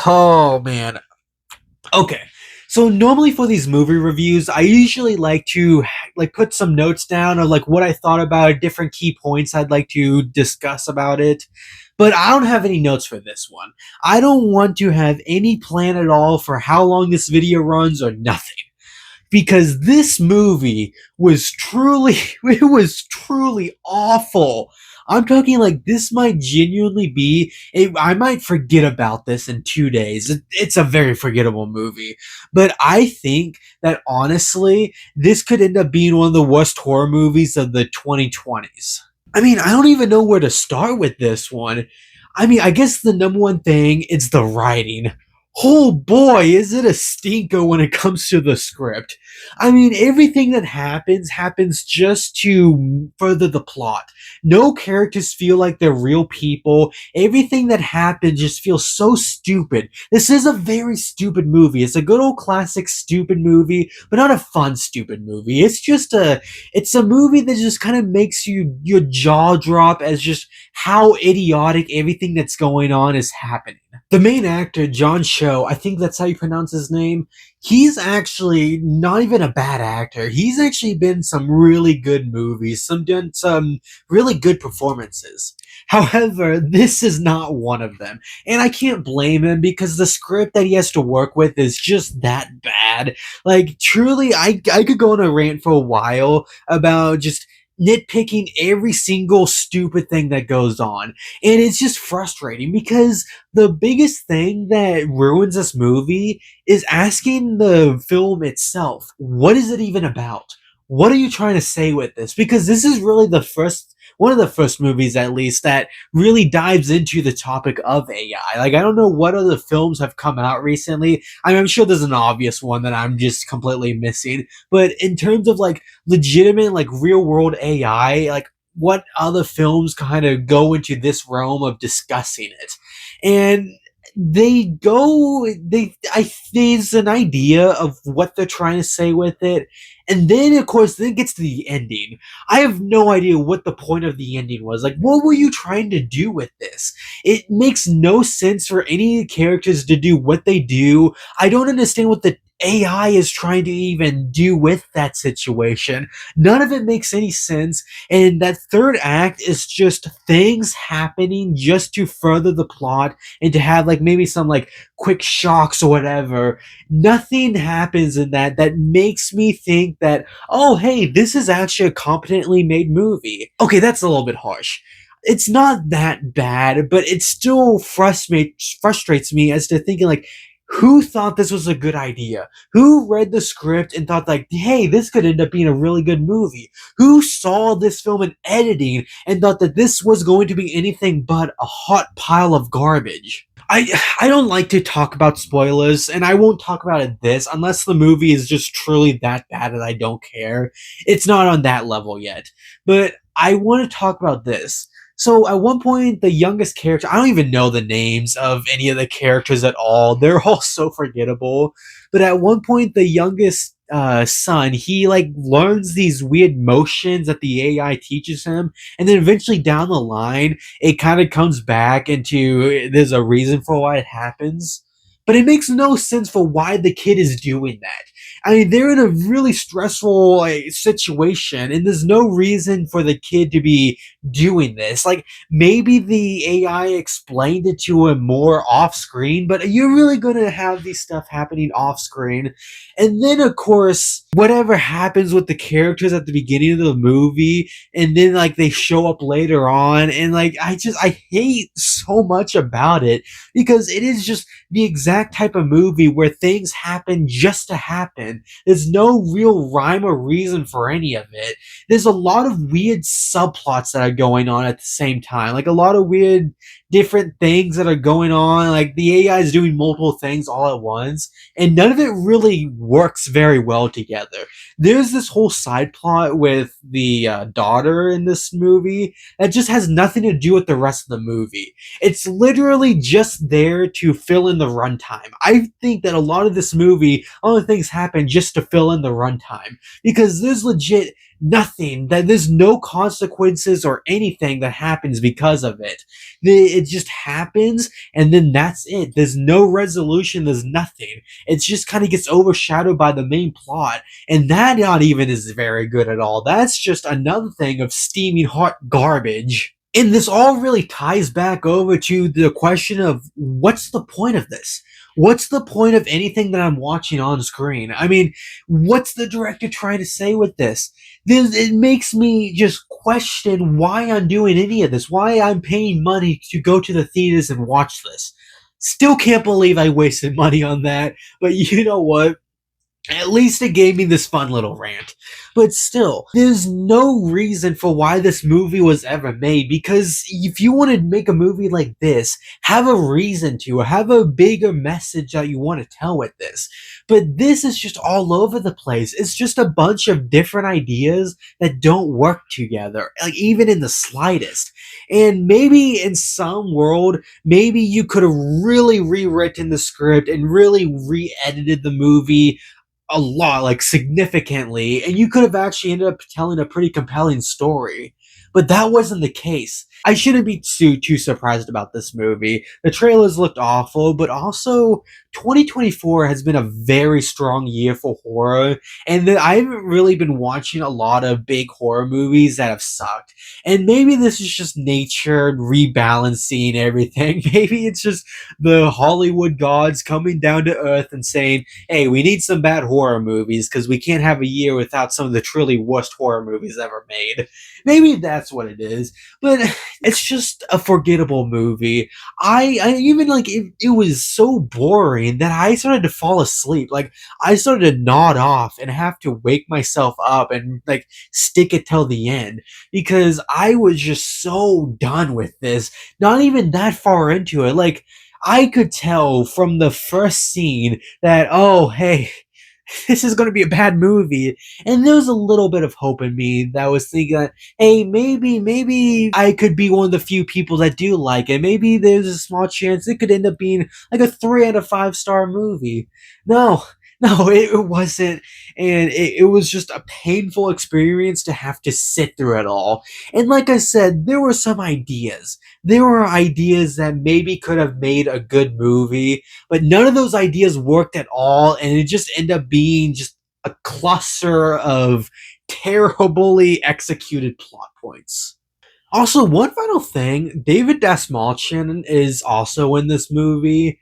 Oh man. Okay. So normally for these movie reviews, I usually like to put some notes down of like what I thought about it, different key points I'd like to discuss about it. But I don't have any notes for this one. I don't want to have any plan at all for how long this video runs or nothing. Because this movie was truly it was truly awful. I'm talking like this might genuinely be I might forget about this in 2 days. It's a very forgettable movie. But I think that honestly, this could end up being one of the worst horror movies of the 2020s. I mean, I don't even know where to start with this one. I mean, I guess the number one thing is the writing. Oh boy, is it a stinker when it comes to the script. I mean, everything that happens just to further the plot. No characters feel like they're real people. Everything that happens just feels so stupid. This is a very stupid movie. It's a good old classic stupid movie, but not a fun stupid movie. It's a movie that just kind of makes your jaw drop as just how idiotic everything that's going on is happening. The main actor, John Cho, I think that's how you pronounce his name, he's actually not even a bad actor. He's actually been in some really good movies, done some really good performances. However, this is not one of them. And I can't blame him because the script that he has to work with is just that bad. Like, truly, I could go on a rant for a while about just nitpicking every single stupid thing that goes on. And it's just frustrating because the biggest thing that ruins this movie is asking the film itself, what is it even about? What are you trying to say with this? Because this is really one of the first movies at least that really dives into the topic of AI. Like, I don't know what other films have come out recently. I'm sure there's an obvious one that I'm just completely missing. But in terms of like legitimate, like real world AI, like what other films kind of go into this realm of discussing it? And there's an idea of what they're trying to say with it, and then of course then it gets to the ending. I have no idea what the point of the ending was. Like, what were you trying to do with this? It makes no sense for any characters to do what they do. I don't understand what the AI is trying to even do with that situation. None of it makes any sense, and that third act is just things happening just to further the plot and to have like maybe some like quick shocks or whatever. Nothing happens in that makes me think that, oh hey, this is actually a competently made movie. Okay, that's a little bit harsh. It's not that bad, but it still frustrates me as to thinking like, who thought this was a good idea? Who read the script and thought like, hey, this could end up being a really good movie? Who saw this film in editing and thought that this was going to be anything but a hot pile of garbage? I don't like to talk about spoilers, and I won't talk about it this unless the movie is just truly that bad that I don't care. It's not on that level yet. But I want to talk about this. So at one point, the youngest character, I don't even know the names of any of the characters at all. They're all so forgettable. But at one point, the youngest son, he like learns these weird motions that the AI teaches him, and then eventually down the line, it kind of comes back into there's a reason for why it happens. But it makes no sense for why the kid is doing that. I mean, they're in a really stressful like, situation, and there's no reason for the kid to be doing this. Like, maybe the AI explained it to him more off screen, but you're really going to have these stuff happening off screen. And then, of course, whatever happens with the characters at the beginning of the movie, and then, like, they show up later on, and, like, I hate so much about it because it is just the exact type of movie where things happen just to happen. There's no real rhyme or reason for any of it. There's a lot of weird subplots that are going on at the same time. Like a lot of weird different things that are going on. Like the AI is doing multiple things all at once, and none of it really works very well together. There's this whole side plot with the daughter in this movie that just has nothing to do with the rest of the movie. It's literally just there to fill in the runtime. I think that a lot of this movie, all the things happen just to fill in the runtime because there's legit nothing, that there's no consequences or anything that happens because of it. It just happens, and then that's it. There's no resolution, there's nothing. It just kind of gets overshadowed by the main plot, and that not even is very good at all. That's just another thing of steaming hot garbage. And this all really ties back over to the question of what's the point of this? What's the point of anything that I'm watching on screen? I mean, what's the director trying to say with this? It makes me just question why I'm doing any of this, why I'm paying money to go to the theaters and watch this. Still can't believe I wasted money on that, but you know what? At least it gave me this fun little rant. But still, there's no reason for why this movie was ever made, because if you want to make a movie like this, have a reason to, have a bigger message that you want to tell with this. But this is just all over the place. It's just a bunch of different ideas that don't work together, like even in the slightest. And maybe in some world, maybe you could have really rewritten the script and really re-edited the movie a lot, like significantly, and you could have actually ended up telling a pretty compelling story. But that wasn't the case. I shouldn't be too surprised about this movie. The trailers looked awful, but also 2024 has been a very strong year for horror, and I haven't really been watching a lot of big horror movies that have sucked. And maybe this is just nature rebalancing everything. Maybe it's just the Hollywood gods coming down to earth and saying, hey, we need some bad horror movies because we can't have a year without some of the truly worst horror movies ever made. Maybe that's what it is, but it's just a forgettable movie. I even like it was so boring that I started to fall asleep. Like I started to nod off and have to wake myself up and like stick it till the end because I was just so done with this. Not even that far into it. Like I could tell from the first scene that, oh, hey, this is going to be a bad movie. And there was a little bit of hope in me that was thinking that, hey, maybe I could be one of the few people that do like it. Maybe there's a small chance it could end up being like a 3 out of 5 star movie. No, no, it wasn't. And it was just a painful experience to have to sit through it all. And like I said, there were some ideas. There were ideas that maybe could have made a good movie, but none of those ideas worked at all, and it just ended up being just a cluster of terribly executed plot points. Also, one final thing, David Dasmalchian is also in this movie.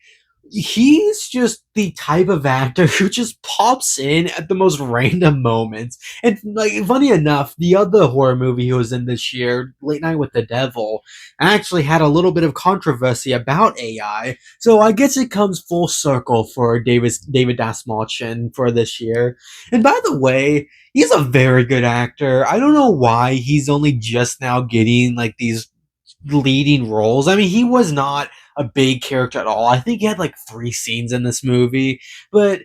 He's just the type of actor who just pops in at the most random moments. And like funny enough, the other horror movie he was in this year, Late Night with the Devil, actually had a little bit of controversy about AI. So I guess it comes full circle for David Dasmalchian for this year. And by the way, he's a very good actor. I don't know why he's only just now getting like these leading roles. I mean, he was not a big character at all. I think he had like 3 scenes in this movie, but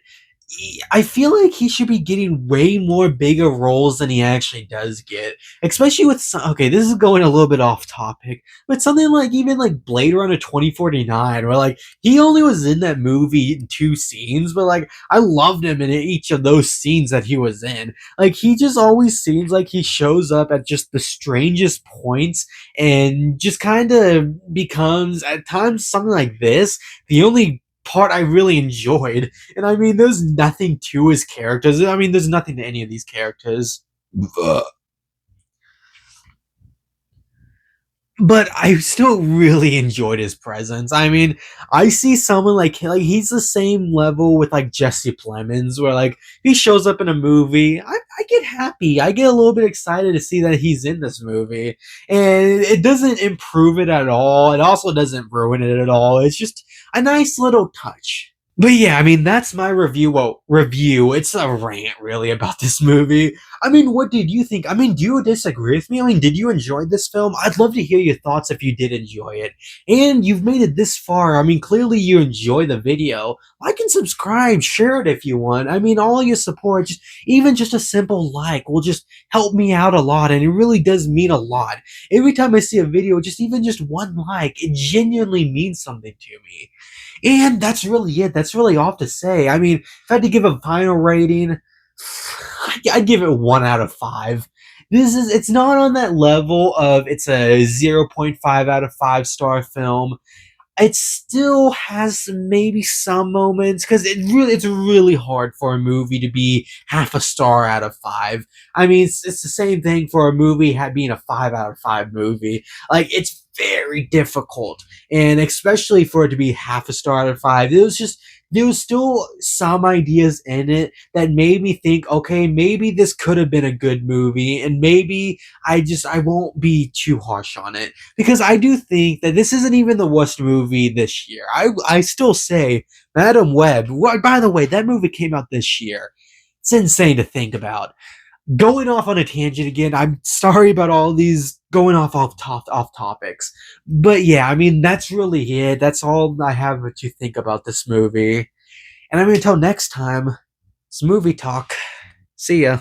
I feel like he should be getting way more bigger roles than he actually does get. Especially with okay, this is going a little bit off topic, but something like even like Blade Runner 2049, where like he only was in that movie in 2 scenes, but like I loved him in each of those scenes that he was in. Like he just always seems like he shows up at just the strangest points and just kind of becomes at times something like this the only part I really enjoyed. And I mean, there's nothing to his characters. I mean, there's nothing to any of these characters. But I still really enjoyed his presence. I mean, I see someone like he's the same level with like Jesse Plemons, where like he shows up in a movie, I get happy. I get a little bit excited to see that he's in this movie, and it doesn't improve it at all. It also doesn't ruin it at all. It's just a nice little touch. But yeah, I mean that's my review. Well, review. It's a rant really about this movie. I mean, what did you think? I mean, do you disagree with me? I mean, did you enjoy this film? I'd love to hear your thoughts if you did enjoy it. And you've made it this far. I mean, clearly you enjoy the video. Like and subscribe, share it if you want. I mean, all your support, even just a simple like, will just help me out a lot, and it really does mean a lot. Every time I see a video, even just one like, it genuinely means something to me. And that's really it. That's really all to say. I mean, if I had to give a final rating, I'd give it 1 out of 5. It's not on that level of it's a 0.5 out of 5 star film. It still has maybe some moments because it's really hard for a movie to be half a star out of five. I mean, it's the same thing for a movie being a 5 out of 5 movie. Like it's very difficult, and especially for it to be half a star out of five. There was still some ideas in it that made me think, okay, maybe this could have been a good movie, and maybe I won't be too harsh on it because I do think that this isn't even the worst movie this year. I still say Madam Web. By the way, that movie came out this year. It's insane to think about. Going off on a tangent again. I'm sorry about all these going off topics, but yeah, I mean that's really it. That's all I have to think about this movie. And I mean until next time, it's movie talk. See ya.